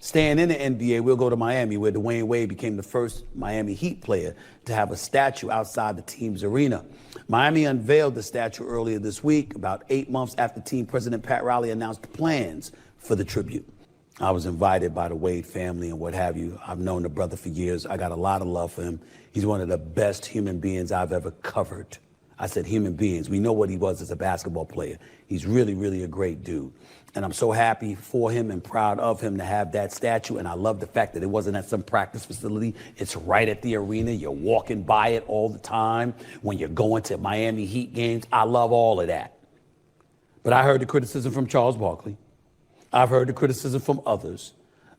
Staying in the NBA, we'll go to Miami, where Dwayne Wade became the first Miami Heat player to have a statue outside the team's arena. Miami unveiled the statue earlier this week, about 8 months after team president Pat Riley announced plans for the tribute. I was invited by the Wade family and what have you. I've known the brother for years. I got a lot of love for him. He's one of the best human beings I've ever covered. I said human beings. We know what he was as a basketball player. He's really, really a great dude. And I'm so happy for him and proud of him to have that statue. And I love the fact that it wasn't at some practice facility. It's right at the arena. You're walking by it all the time when you're going to Miami Heat games. I love all of that. But I heard the criticism from Charles Barkley. I've heard the criticism from others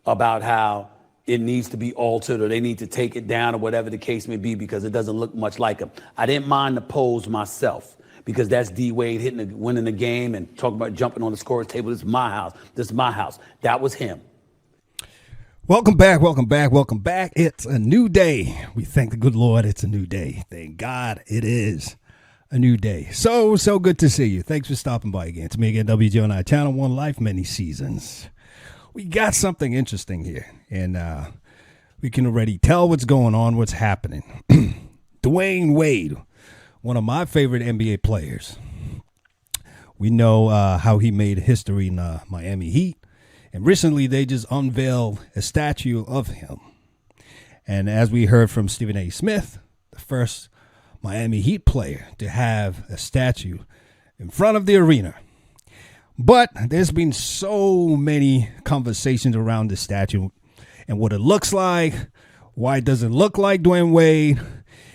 about how it needs to be altered or they need to take it down or whatever the case may be because it doesn't look much like him. I didn't mind the pose myself because that's D. Wade winning the game and talking about jumping on the scorer's table. This is my house. This is my house. That was him. Welcome back. Welcome back. Welcome back. It's a new day. We thank the good Lord it's a new day. Thank God it is a new day. So good to see you. Thanks for stopping by again. It's me again, WGNI Channel 1 Life, many seasons. We got something interesting here, and we can already tell what's going on, what's happening. Dwyane Wade, one of my favorite NBA players. We know how he made history in Miami Heat, and recently they just unveiled a statue of him. And as we heard from Stephen A. Smith, the first Miami Heat player to have a statue in front of the arena. But there's been so many conversations around the statue and what it looks like, why it doesn't look like Dwyane Wade.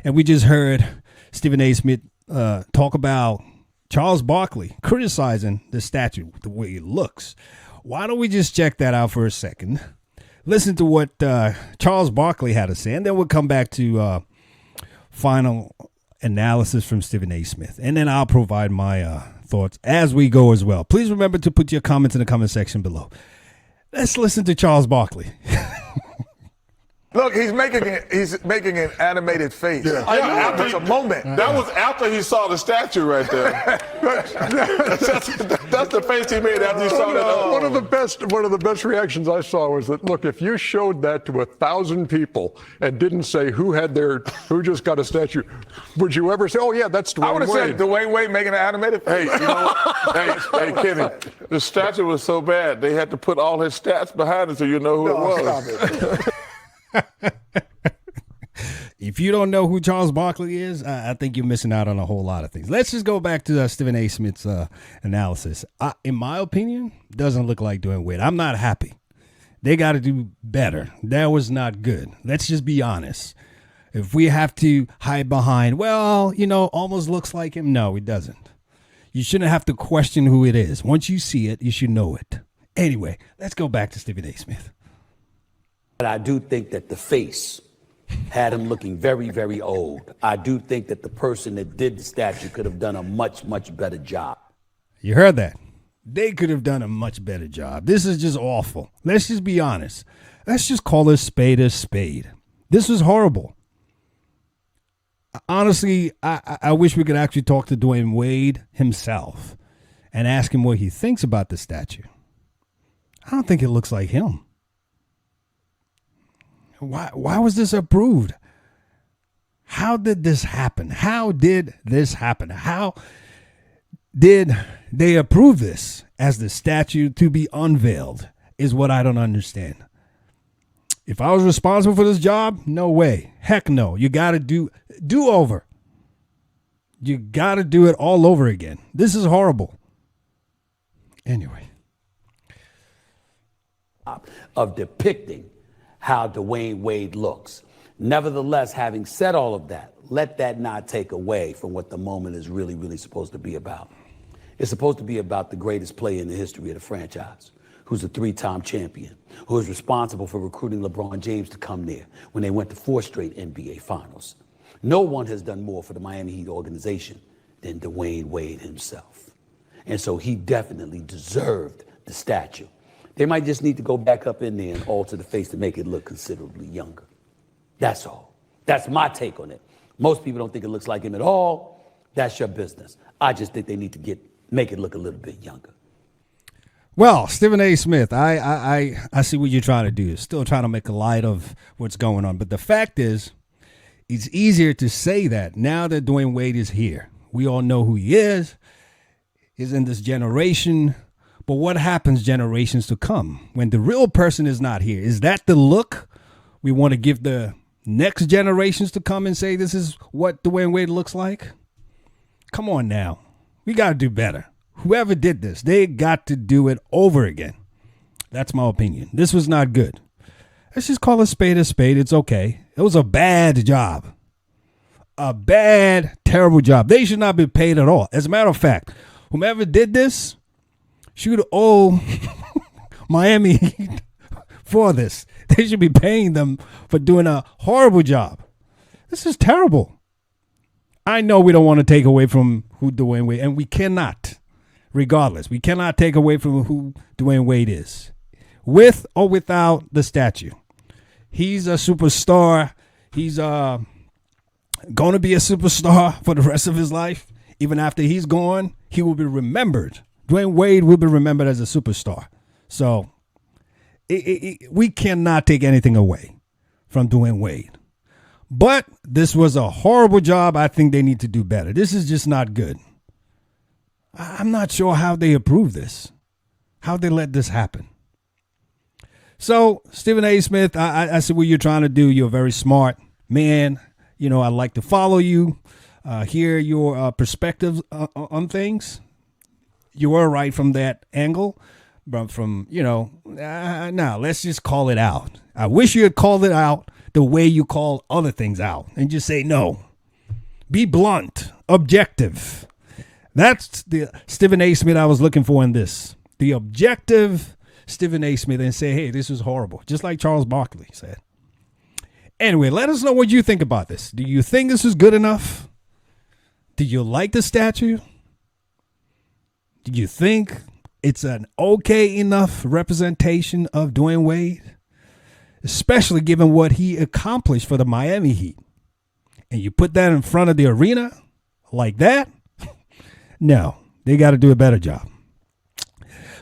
And we just heard Stephen A. Smith talk about Charles Barkley criticizing the statue, the way it looks. Why don't we just check that out for a second? Listen to what Charles Barkley had to say, and then we'll come back to final analysis from Stephen A. Smith. And then I'll provide my thoughts as we go as well. Please remember to put your comments in the comment section below. Let's listen to Charles Barkley. Look, he's making an animated face. Yeah. It's a moment. That was after he saw the statue right there. that's the face he made after he saw that. One of the best reactions I saw was that, look, if you showed that to 1,000 people and didn't say who just got a statue, would you ever say, oh yeah, that's Dwyane Wade? I would have said Dwyane Wade making an animated face. Hey, Kenny, the statue was so bad they had to put all his stats behind it so you know who it was. If you don't know who Charles Barkley is, I think you're missing out on a whole lot of things. Let's just go back to Stephen A. Smith's analysis. In my opinion, doesn't look like Dwyane Wade. I'm not happy. They got to do better. That was not good. Let's just be honest. If we have to hide behind, well, almost looks like him. No, it doesn't. You shouldn't have to question who it is. Once you see it, you should know it. Anyway, let's go back to Stephen A. Smith. But I do think that the face had him looking very, very old. I do think that the person that did the statue could have done a much, much better job. You heard that? They could have done a much better job. This is just awful. Let's just be honest. Let's just call a spade a spade. This was horrible. Honestly, I wish we could actually talk to Dwyane Wade himself and ask him what he thinks about the statue. I don't think it looks like him. Why was this approved? How did this happen? How did this happen? How did they approve this as the statue to be unveiled is what I don't understand. If I was responsible for this job, no way. Heck no. You got to do over. You got to do it all over again. This is horrible. Anyway. Of depicting how Dwyane Wade looks. Nevertheless, having said all of that, let that not take away from what the moment is really, really supposed to be about. It's supposed to be about the greatest player in the history of the franchise, who's a three-time champion, who is responsible for recruiting LeBron James to come there when they went to 4 straight NBA finals. No one has done more for the Miami Heat organization than Dwyane Wade himself. And so he definitely deserved the statue. They might just need to go back up in there and alter the face to make it look considerably younger. That's all. That's my take on it. Most people don't think it looks like him at all. That's your business. I just think they need to make it look a little bit younger. Well, Stephen A. Smith, I see what you're trying to do. Still trying to make a light of what's going on. But the fact is, it's easier to say that now that Dwayne Wade is here. We all know who he is. He's in this generation. But what happens generations to come when the real person is not here? Is that the look we want to give the next generations to come and say this is what Dwayne Wade looks like? Come on now. We got to do better. Whoever did this, they got to do it over again. That's my opinion. This was not good. Let's just call a spade a spade. It's okay. It was a bad job. A bad, terrible job. They should not be paid at all. As a matter of fact, whomever did this should owe Miami for this. They should be paying them for doing a horrible job. This is terrible. I know we don't want to take away from who Dwayne Wade, and we cannot. Regardless, we cannot take away from who Dwayne Wade is, with or without the statue. He's a superstar. He's going to be a superstar for the rest of his life. Even after he's gone, he will be remembered. Dwayne Wade will be remembered as a superstar. So we cannot take anything away from Dwayne Wade. But this was a horrible job. I think they need to do better. This is just not good. I'm not sure how they approve this, how they let this happen. So, Stephen A. Smith, I see what you're trying to do. You're a very smart man. You know, I like to follow you, hear your perspectives on things. You were right from that angle. But from, now let's just call it out. I wish you had called it out the way you call other things out and just say no. Be blunt, objective. That's the Stephen A. Smith I was looking for in this. The objective Stephen A. Smith, and say, hey, this is horrible. Just like Charles Barkley said. Anyway, let us know what you think about this. Do you think this is good enough? Do you like the statue? Do you think it's an okay enough representation of Dwayne Wade? Especially given what he accomplished for the Miami Heat. And you put that in front of the arena like that? No, they got to do a better job.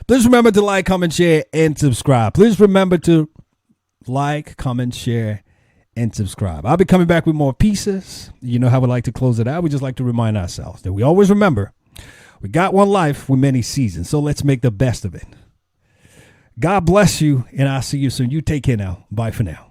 Please remember to like, comment, share, and subscribe. Please remember to like, comment, share, and subscribe. I'll be coming back with more pieces. You know how we like to close it out. We just like to remind ourselves that we always remember we got one life with many seasons, so let's make the best of it. God bless you, and I'll see you soon. You take care now. Bye for now.